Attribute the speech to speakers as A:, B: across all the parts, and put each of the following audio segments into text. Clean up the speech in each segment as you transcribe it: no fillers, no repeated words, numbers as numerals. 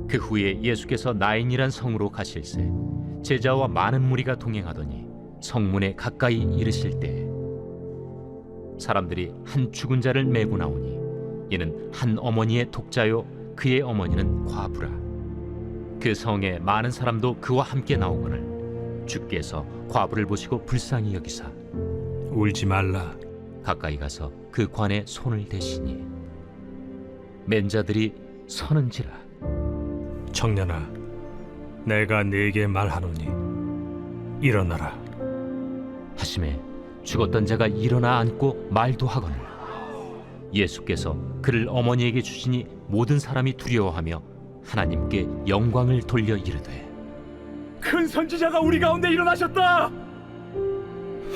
A: 그 후에 예수께서 나인이란 성으로 가실새 제자와 많은 무리가 동행하더니 성문에 가까이 이르실 때 사람들이 한 죽은 자를 메고 나오니 이는 한 어머니의 독자요 그의 어머니는 과부라. 그 성에 많은 사람도 그와 함께 나오거늘 주께서 과부를 보시고 불쌍히 여기사
B: 울지 말라.
A: 가까이 가서 그 관에 손을 대시니 맨 자들이 서는지라.
B: 청년아, 내가 네게 말하노니 일어나라.
A: 하심에 죽었던 자가 일어나 앉고 말도 하거늘 예수께서 그를 어머니에게 주시니 모든 사람이 두려워하며 하나님께 영광을 돌려 이르되
C: 큰 선지자가 우리 가운데 일어나셨다.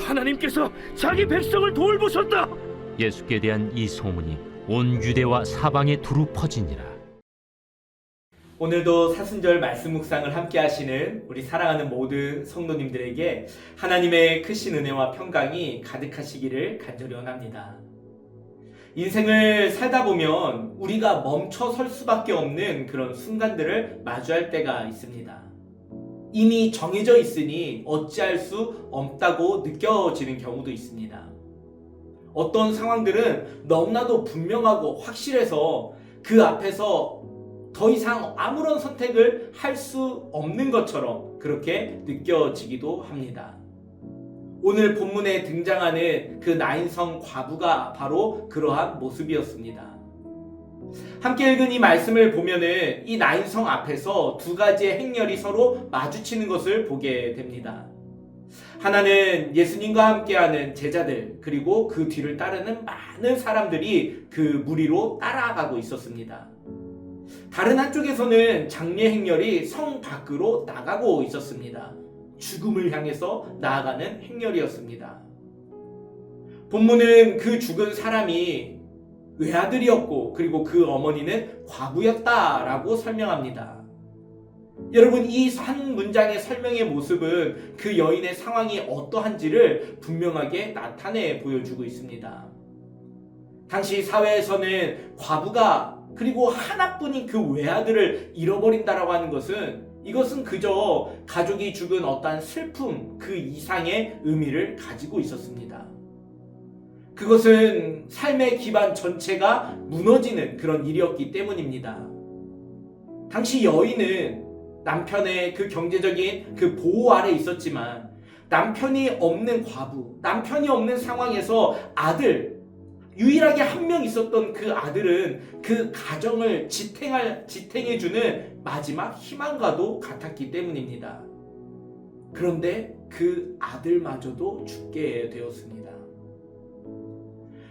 C: 하나님께서 자기 백성을 돌보셨다.
A: 예수께 대한 이 소문이 온 유대와 사방에 두루 퍼지니라.
D: 오늘도 사순절 말씀 묵상을 함께 하시는 우리 사랑하는 모든 성도님들에게 하나님의 크신 은혜와 평강이 가득하시기를 간절히 원합니다. 인생을 살다 보면 우리가 멈춰 설 수밖에 없는 그런 순간들을 마주할 때가 있습니다. 이미 정해져 있으니 어찌할 수 없다고 느껴지는 경우도 있습니다. 어떤 상황들은 너무나도 분명하고 확실해서 그 앞에서 더 이상 아무런 선택을 할 수 없는 것처럼 그렇게 느껴지기도 합니다. 오늘 본문에 등장하는 그 나인성 과부가 바로 그러한 모습이었습니다. 함께 읽은 이 말씀을 보면은 이 나인성 앞에서 두 가지의 행렬이 서로 마주치는 것을 보게 됩니다. 하나는 예수님과 함께하는 제자들, 그리고 그 뒤를 따르는 많은 사람들이 그 무리로 따라가고 있었습니다. 다른 한쪽에서는 장례 행렬이 성 밖으로 나가고 있었습니다. 죽음을 향해서 나아가는 행렬이었습니다. 본문은 그 죽은 사람이 외아들이었고 그리고 그 어머니는 과부였다라고 설명합니다. 여러분, 이 한 문장의 설명의 모습은 그 여인의 상황이 어떠한지를 분명하게 나타내 보여주고 있습니다. 당시 사회에서는 과부가 그리고 하나뿐인 그 외아들을 잃어버린다라고 하는 것은 이것은 그저 가족이 죽은 어떠한 슬픔 그 이상의 의미를 가지고 있었습니다. 그것은 삶의 기반 전체가 무너지는 그런 일이었기 때문입니다. 당시 여인은 남편의 그 경제적인 그 보호 아래 있었지만 남편이 없는 과부, 남편이 없는 상황에서 아들, 유일하게 한 명 있었던 그 아들은 그 가정을 지탱해주는 마지막 희망과도 같았기 때문입니다. 그런데 그 아들마저도 죽게 되었습니다.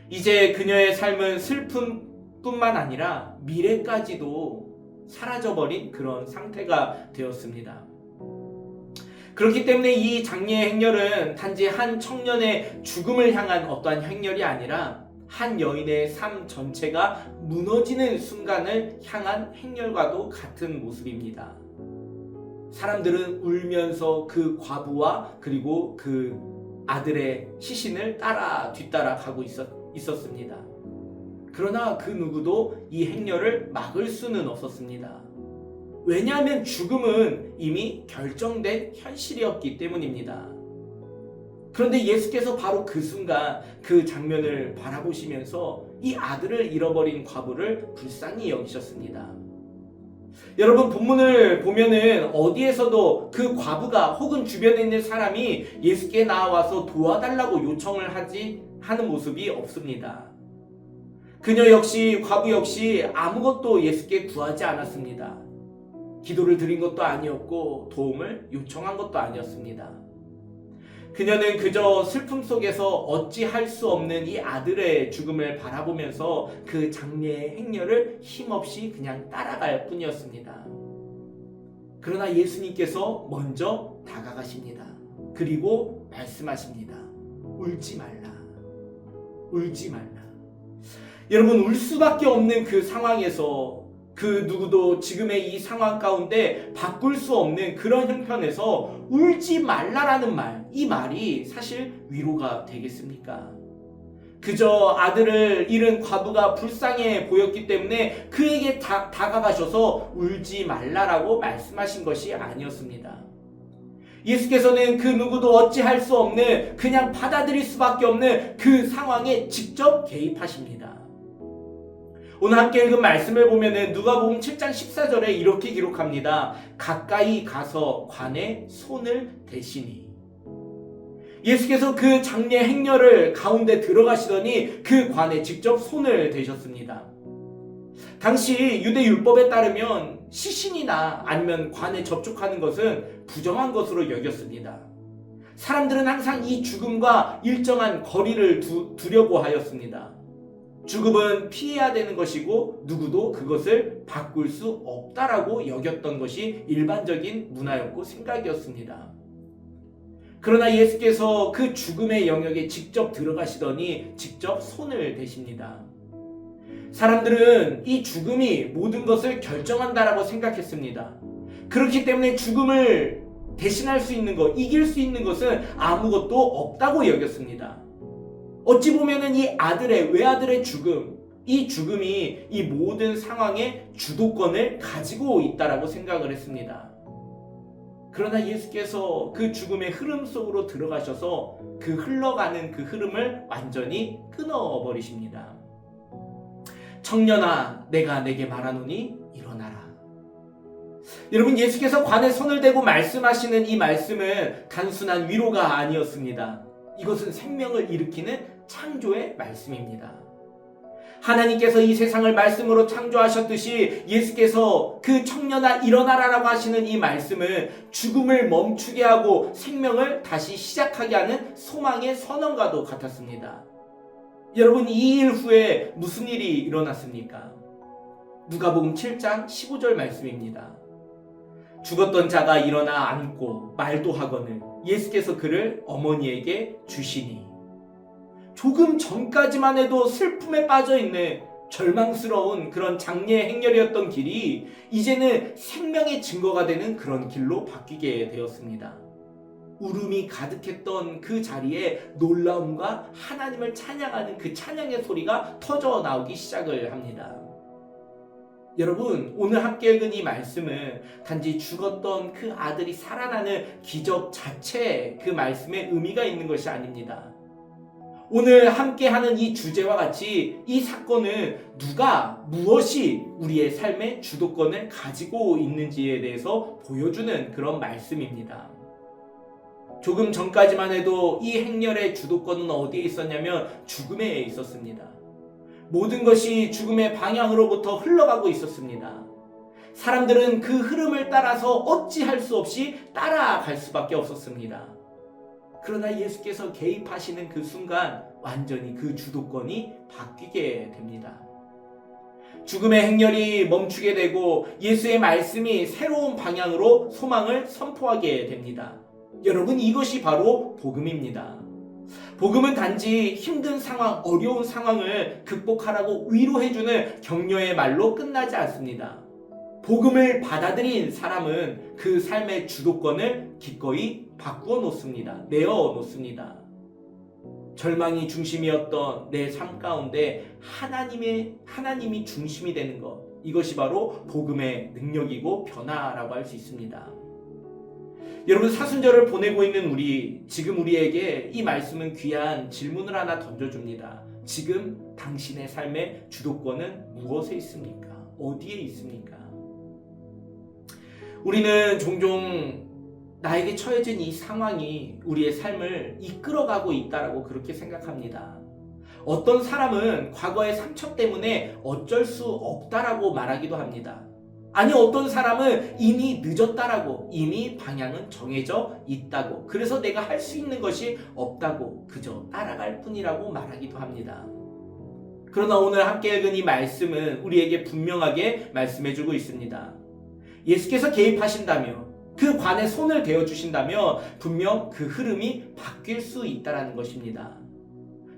D: 이제 그녀의 삶은 슬픔뿐만 아니라 미래까지도 사라져버린 그런 상태가 되었습니다. 그렇기 때문에 이 장례의 행렬은 단지 한 청년의 죽음을 향한 어떠한 행렬이 아니라 한 여인의 삶 전체가 무너지는 순간을 향한 행렬과도 같은 모습입니다. 사람들은 울면서 그 과부와 그리고 그 아들의 시신을 뒤따라 가고 있었습니다. 그러나 그 누구도 이 행렬을 막을 수는 없었습니다. 왜냐하면 죽음은 이미 결정된 현실이었기 때문입니다. 그런데 예수께서 바로 그 순간 그 장면을 바라보시면서 이 아들을 잃어버린 과부를 불쌍히 여기셨습니다. 여러분, 본문을 보면은 어디에서도 그 과부가 혹은 주변에 있는 사람이 예수께 나와서 도와달라고 요청을 하는 모습이 없습니다. 그녀 역시, 과부 역시 아무것도 예수께 구하지 않았습니다. 기도를 드린 것도 아니었고 도움을 요청한 것도 아니었습니다. 그녀는 그저 슬픔 속에서 어찌할 수 없는 이 아들의 죽음을 바라보면서 그 장례의 행렬을 힘없이 그냥 따라갈 뿐이었습니다. 그러나 예수님께서 먼저 다가가십니다. 그리고 말씀하십니다. 울지 말라. 울지 말라. 여러분, 울 수밖에 없는 그 상황에서 그 누구도 지금의 이 상황 가운데 바꿀 수 없는 그런 형편에서 울지 말라라는 말, 이 말이 사실 위로가 되겠습니까? 그저 아들을 잃은 과부가 불쌍해 보였기 때문에 그에게 다가가셔서 울지 말라라고 말씀하신 것이 아니었습니다. 예수께서는 그 누구도 어찌할 수 없는, 그냥 받아들일 수밖에 없는 그 상황에 직접 개입하십니다. 오늘 함께 읽은 말씀을 보면은 누가복음 7장 14절에 이렇게 기록합니다. 가까이 가서 관에 손을 대시니. 예수께서 그 장례 행렬을 가운데 들어가시더니 그 관에 직접 손을 대셨습니다. 당시 유대 율법에 따르면 시신이나 아니면 관에 접촉하는 것은 부정한 것으로 여겼습니다. 사람들은 항상 이 죽음과 일정한 거리를 두려고 하였습니다. 죽음은 피해야 되는 것이고 누구도 그것을 바꿀 수 없다라고 여겼던 것이 일반적인 문화였고 생각이었습니다. 그러나 예수께서 그 죽음의 영역에 직접 들어가시더니 직접 손을 대십니다. 사람들은 이 죽음이 모든 것을 결정한다라고 생각했습니다. 그렇기 때문에 죽음을 대신할 수 있는 것, 이길 수 있는 것은 아무것도 없다고 여겼습니다. 어찌 보면은 이 외아들의 죽음, 이 죽음이 이 모든 상황의 주도권을 가지고 있다라고 생각을 했습니다. 그러나 예수께서 그 죽음의 흐름 속으로 들어가셔서 그 흘러가는 그 흐름을 완전히 끊어버리십니다. 청년아, 내가 내게 말하노니 일어나라. 여러분, 예수께서 관에 손을 대고 말씀하시는 이 말씀은 단순한 위로가 아니었습니다. 이것은 생명을 일으키는 창조의 말씀입니다. 하나님께서 이 세상을 말씀으로 창조하셨듯이 예수께서 그 청년아 일어나라라고 하시는 이 말씀은 죽음을 멈추게 하고 생명을 다시 시작하게 하는 소망의 선언과도 같았습니다. 여러분, 이 일 후에 무슨 일이 일어났습니까? 누가복음 7장 15절 말씀입니다. 죽었던 자가 일어나 앉고 말도 하거늘 예수께서 그를 어머니에게 주시니. 조금 전까지만 해도 슬픔에 빠져있는 절망스러운 그런 장례 행렬이었던 길이 이제는 생명의 증거가 되는 그런 길로 바뀌게 되었습니다. 울음이 가득했던 그 자리에 놀라움과 하나님을 찬양하는 그 찬양의 소리가 터져 나오기 시작을 합니다. 여러분, 오늘 함께 읽은 이 말씀은 단지 죽었던 그 아들이 살아나는 기적 자체에 그 말씀에 의미가 있는 것이 아닙니다. 오늘 함께하는 이 주제와 같이 이 사건은 누가 무엇이 우리의 삶의 주도권을 가지고 있는지에 대해서 보여주는 그런 말씀입니다. 조금 전까지만 해도 이 행렬의 주도권은 어디에 있었냐면 죽음에 있었습니다. 모든 것이 죽음의 방향으로부터 흘러가고 있었습니다. 사람들은 그 흐름을 따라서 어찌할 수 없이 따라갈 수밖에 없었습니다. 그러나 예수께서 개입하시는 그 순간 완전히 그 주도권이 바뀌게 됩니다. 죽음의 행렬이 멈추게 되고 예수의 말씀이 새로운 방향으로 소망을 선포하게 됩니다. 여러분, 이것이 바로 복음입니다. 복음은 단지 힘든 상황, 어려운 상황을 극복하라고 위로해주는 격려의 말로 끝나지 않습니다. 복음을 받아들인 사람은 그 삶의 주도권을 기꺼이 바꾸어 놓습니다. 내어 놓습니다. 절망이 중심이었던 내 삶 가운데 하나님이 중심이 되는 것, 이것이 바로 복음의 능력이고 변화라고 할 수 있습니다. 여러분, 사순절을 보내고 있는 지금 우리에게 이 말씀은 귀한 질문을 하나 던져줍니다. 지금 당신의 삶의 주도권은 무엇에 있습니까? 어디에 있습니까? 우리는 종종 나에게 처해진 이 상황이 우리의 삶을 이끌어가고 있다라고 그렇게 생각합니다. 어떤 사람은 과거의 상처 때문에 어쩔 수 없다라고 말하기도 합니다. 아니, 어떤 사람은 이미 늦었다라고, 이미 방향은 정해져 있다고, 그래서 내가 할 수 있는 것이 없다고 그저 따라갈 뿐이라고 말하기도 합니다. 그러나 오늘 함께 읽은 이 말씀은 우리에게 분명하게 말씀해주고 있습니다. 예수께서 개입하신다며, 그 관에 손을 대어주신다면 분명 그 흐름이 바뀔 수 있다는 것입니다.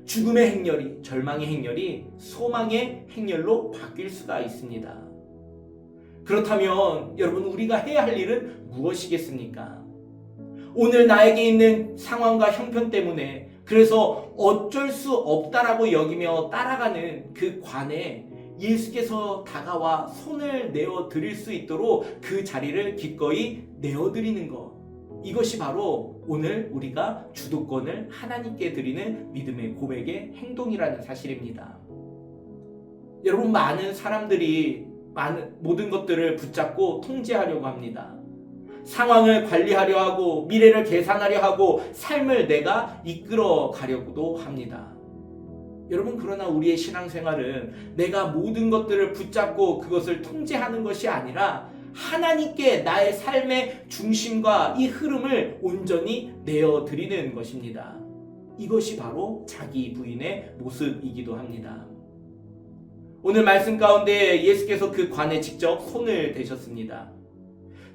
D: 죽음의 행렬이, 절망의 행렬이 소망의 행렬로 바뀔 수가 있습니다. 그렇다면 여러분, 우리가 해야 할 일은 무엇이겠습니까? 오늘 나에게 있는 상황과 형편 때문에 그래서 어쩔 수 없다라고 여기며 따라가는 그 관에 예수께서 다가와 손을 내어 드릴 수 있도록 그 자리를 기꺼이 내어 드리는 것, 이것이 바로 오늘 우리가 주도권을 하나님께 드리는 믿음의 고백의 행동이라는 사실입니다. 여러분, 많은 사람들이 모든 것들을 붙잡고 통제하려고 합니다. 상황을 관리하려 하고 미래를 계산하려 하고 삶을 내가 이끌어 가려고도 합니다. 여러분, 그러나 우리의 신앙생활은 내가 모든 것들을 붙잡고 그것을 통제하는 것이 아니라 하나님께 나의 삶의 중심과 이 흐름을 온전히 내어드리는 것입니다. 이것이 바로 자기 부인의 모습이기도 합니다. 오늘 말씀 가운데 예수께서 그 관에 직접 손을 대셨습니다.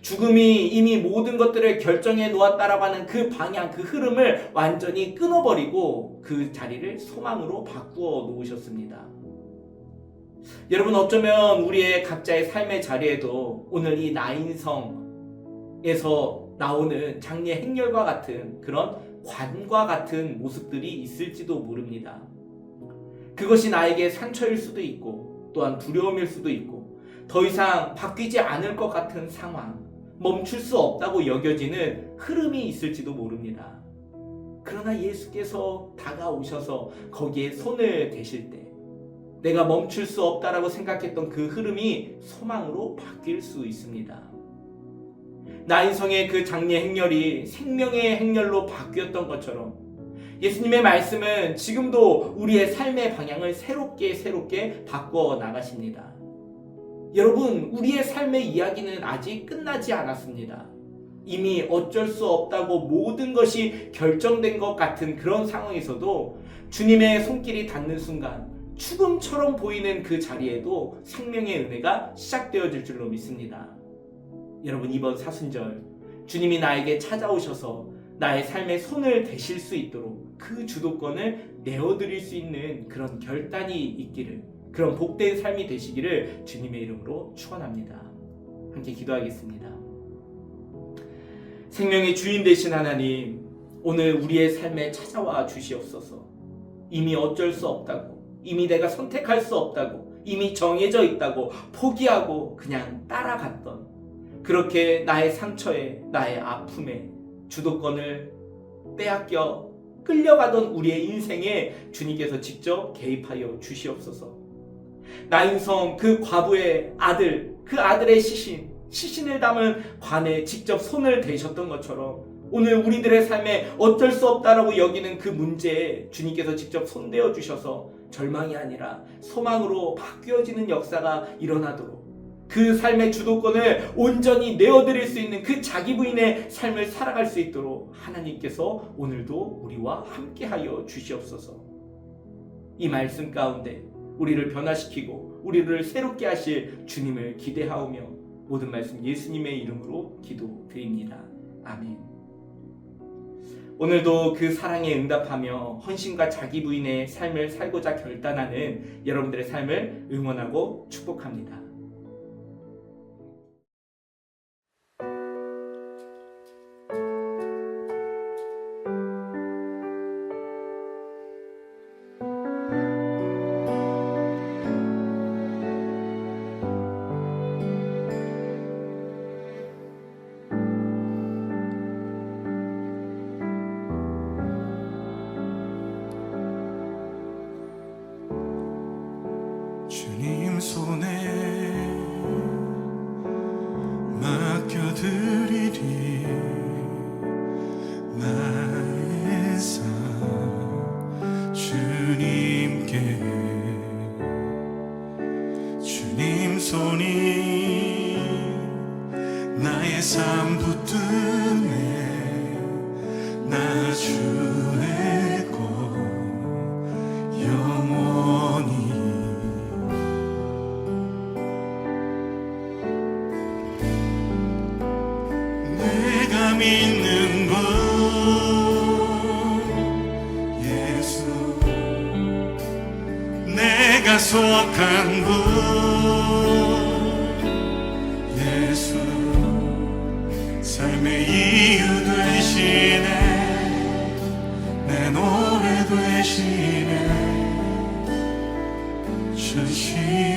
D: 죽음이 이미 모든 것들을 결정해 놓았다라고 하는 그 방향, 그 흐름을 완전히 끊어버리고 그 자리를 소망으로 바꾸어 놓으셨습니다. 여러분, 어쩌면 우리의 각자의 삶의 자리에도 오늘 이 나인성에서 나오는 장례 행렬과 같은 그런 관과 같은 모습들이 있을지도 모릅니다. 그것이 나에게 상처일 수도 있고 또한 두려움일 수도 있고 더 이상 바뀌지 않을 것 같은 상황, 멈출 수 없다고 여겨지는 흐름이 있을지도 모릅니다. 그러나 예수께서 다가오셔서 거기에 손을 대실 때 내가 멈출 수 없다라고 생각했던 그 흐름이 소망으로 바뀔 수 있습니다. 나인성의 그 장례 행렬이 생명의 행렬로 바뀌었던 것처럼 예수님의 말씀은 지금도 우리의 삶의 방향을 새롭게 바꿔 나가십니다. 여러분, 우리의 삶의 이야기는 아직 끝나지 않았습니다. 이미 어쩔 수 없다고 모든 것이 결정된 것 같은 그런 상황에서도 주님의 손길이 닿는 순간 죽음처럼 보이는 그 자리에도 생명의 은혜가 시작되어질 줄로 믿습니다. 여러분, 이번 사순절 주님이 나에게 찾아오셔서 나의 삶에 손을 대실 수 있도록 그 주도권을 내어드릴 수 있는 그런 결단이 있기를, 그런 복된 삶이 되시기를 주님의 이름으로 축원합니다. 함께 기도하겠습니다. 생명의 주인 되신 하나님, 오늘 우리의 삶에 찾아와 주시옵소서. 이미 어쩔 수 없다고, 이미 내가 선택할 수 없다고, 이미 정해져 있다고 포기하고 그냥 따라갔던, 그렇게 나의 상처에, 나의 아픔에 주도권을 빼앗겨 끌려가던 우리의 인생에 주님께서 직접 개입하여 주시옵소서. 나인성 그 과부의 아들, 그 아들의 시신을 담은 관에 직접 손을 대셨던 것처럼 오늘 우리들의 삶에 어쩔 수 없다라고 여기는 그 문제에 주님께서 직접 손대어 주셔서 절망이 아니라 소망으로 바뀌어지는 역사가 일어나도록, 그 삶의 주도권을 온전히 내어드릴 수 있는 그 자기 부인의 삶을 살아갈 수 있도록 하나님께서 오늘도 우리와 함께하여 주시옵소서. 이 말씀 가운데 우리를 변화시키고 우리를 새롭게 하실 주님을 기대하오며 모든 말씀 예수님의 이름으로 기도드립니다. 아멘. 오늘도 그 사랑에 응답하며 헌신과 자기 부인의 삶을 살고자 결단하는 여러분들의 삶을 응원하고 축복합니다.
E: 주님 손에 맡겨드리리 나의 삶 주님께. 주님 손이 나의 삶 붙드네 나 주의 것 영원히. 내가 믿는 분 예수, 내가 속한 분 예수, 삶의 이유 되시네 내 노래 계시네 주시